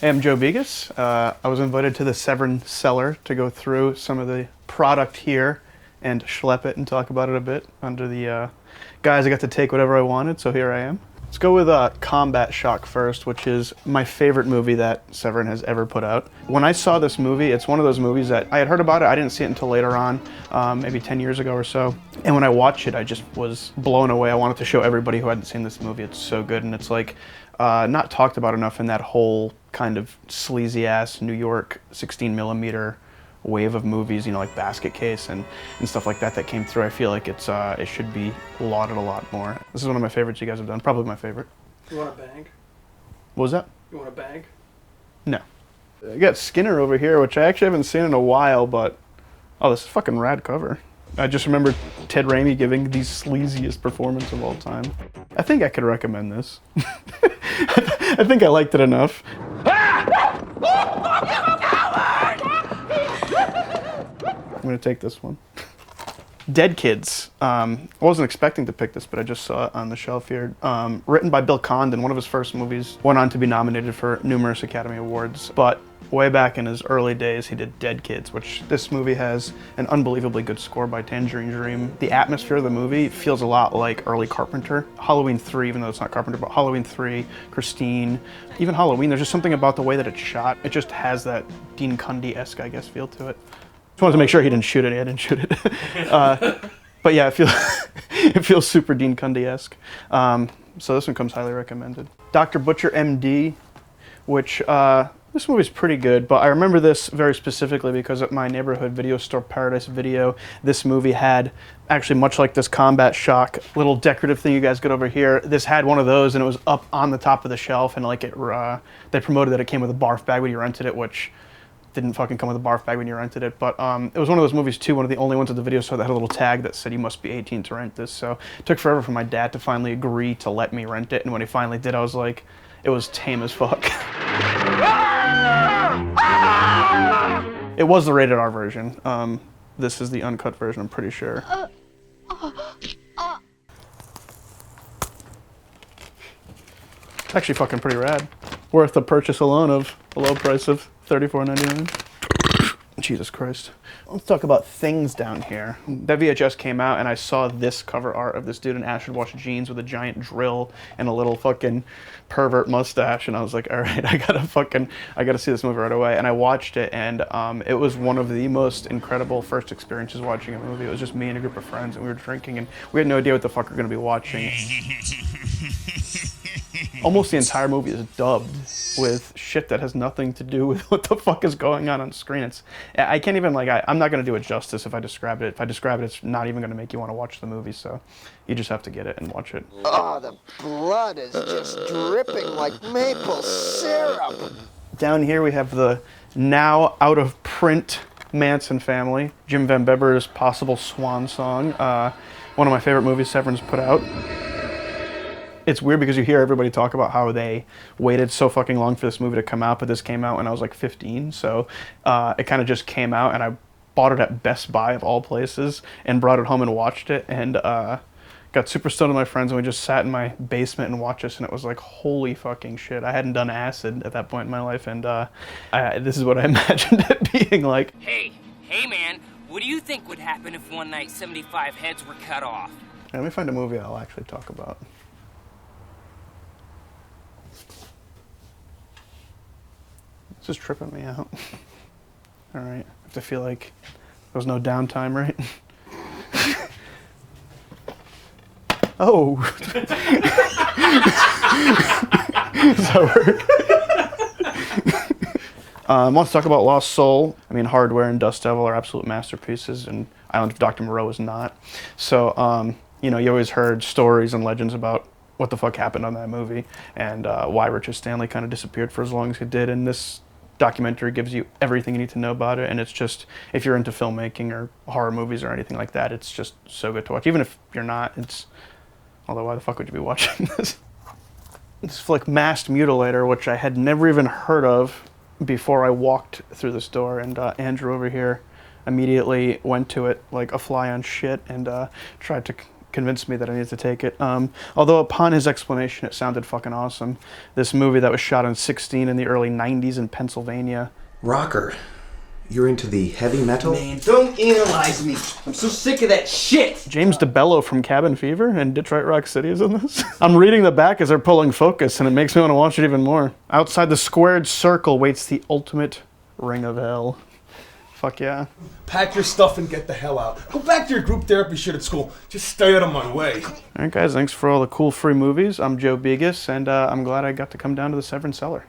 Hey, I'm Joe Begos. I was invited to the Severin Cellar to go through some of the product here and schlep it and talk about it a bit under the guise I got to take whatever I wanted, so here I am. Let's go with Combat Shock first, which is my favorite movie that Severin has ever put out. When I saw this movie, it's one of those movies that I had heard about it, I didn't see it until later on, maybe 10 years ago or so. And when I watched it, I just was blown away. I wanted to show everybody who hadn't seen this movie. It's so good, and it's like not talked about enough in that whole kind of sleazy ass New York 16mm wave of movies, you know, like Basket Case and stuff like that came through. I feel like it should be lauded a lot more. This is one of my favorites you guys have done, probably my favorite. You want a bag? What was that? You want a bag? No. I got Skinner over here, which I actually haven't seen in a while, but oh, this is a fucking rad cover. I just remember Ted Raimi giving the sleaziest performance of all time. I think I could recommend this. I think I liked it enough. I'm gonna take this one. Dead Kids. I wasn't expecting to pick this, but I just saw it on the shelf here. Written by Bill Condon, one of his first movies. Went on to be nominated for numerous Academy Awards, but way back in his early days, he did Dead Kids, which this movie has an unbelievably good score by Tangerine Dream. The atmosphere of the movie feels a lot like early Carpenter. Halloween 3, even though it's not Carpenter, but Halloween 3, Christine, even Halloween, there's just something about the way that it's shot. It just has that Dean Cundey-esque, I guess, feel to it. Just wanted to make sure he didn't shoot it. I didn't shoot it. But yeah, it feels super Dean Cundey-esque. So this one comes highly recommended. Dr. Butcher, MD, which this movie's pretty good, but I remember this very specifically because at my neighborhood video store, Paradise Video, this movie had, actually much like this Combat Shock little decorative thing you guys get over here, this had one of those and it was up on the top of the shelf, and like they promoted that it came with a barf bag when you rented it, which didn't fucking come with a barf bag when you rented it, but it was one of those movies too, one of the only ones at the video store that had a little tag that said you must be 18 to rent this, so it took forever for my dad to finally agree to let me rent it, and when he finally did, I was like, it was tame as fuck. It was the rated R version. This is the uncut version, I'm pretty sure. It's actually fucking pretty rad. Worth the purchase alone of a low price of $34.99. Jesus Christ. Let's talk about things down here. That VHS came out and I saw this cover art of this dude in acid wash jeans with a giant drill and a little fucking pervert mustache, and I was like, all right, I gotta see this movie right away. And I watched it, and it was one of the most incredible first experiences watching a movie. It was just me and a group of friends, and we were drinking, and we had no idea what the fuck we were gonna be watching. Almost the entire movie is dubbed with shit that has nothing to do with what the fuck is going on screen. I can't even, I'm not going to do it justice if I describe it. If I describe it, it's not even going to make you want to watch the movie, so you just have to get it and watch it. Oh, the blood is just dripping like maple syrup. Down here we have the now out of print Manson Family, Jim Van Bebber's possible swan song. One of my favorite movies Severin's put out. It's weird because you hear everybody talk about how they waited so fucking long for this movie to come out, but this came out when I was like 15, so it kind of just came out, and I bought it at Best Buy of all places and brought it home and watched it, and got super stoned with my friends, and we just sat in my basement and watched this, and it was like, holy fucking shit. I hadn't done acid at that point in my life, and this is what I imagined it being like. Hey man, what do you think would happen if one night 75 heads were cut off? Let me find a movie I'll actually talk about. This is tripping me out. All right, I have to feel like there was no downtime, right? Oh. Does that work? Let's talk about Lost Soul. I mean, Hardware and Dust Devil are absolute masterpieces, and Island of Dr. Moreau is not. So, you know, you always heard stories and legends about what the fuck happened on that movie, and why Richard Stanley kind of disappeared for as long as he did, and this documentary gives you everything you need to know about it, and it's just, if you're into filmmaking or horror movies or anything like that, it's just so good to watch. Even if you're not, although why the fuck would you be watching this? This flick, Masked Mutilator, which I had never even heard of before I walked through this door, and Andrew over here immediately went to it like a fly on shit and tried to convinced me that I needed to take it. Although upon his explanation, it sounded fucking awesome. This movie that was shot in 16 in the early 90s in Pennsylvania. Rocker, you're into the heavy metal? Man, don't analyze me. I'm so sick of that shit. James DeBello from Cabin Fever and Detroit Rock City is in this. I'm reading the back as they're pulling focus, and it makes me want to watch it even more. Outside the squared circle waits the ultimate ring of hell. Fuck yeah. Pack your stuff and get the hell out. Go back to your group therapy shit at school. Just stay out of my way. Alright guys, thanks for all the cool free movies. I'm Joe Begos, and I'm glad I got to come down to the Severin Cellar.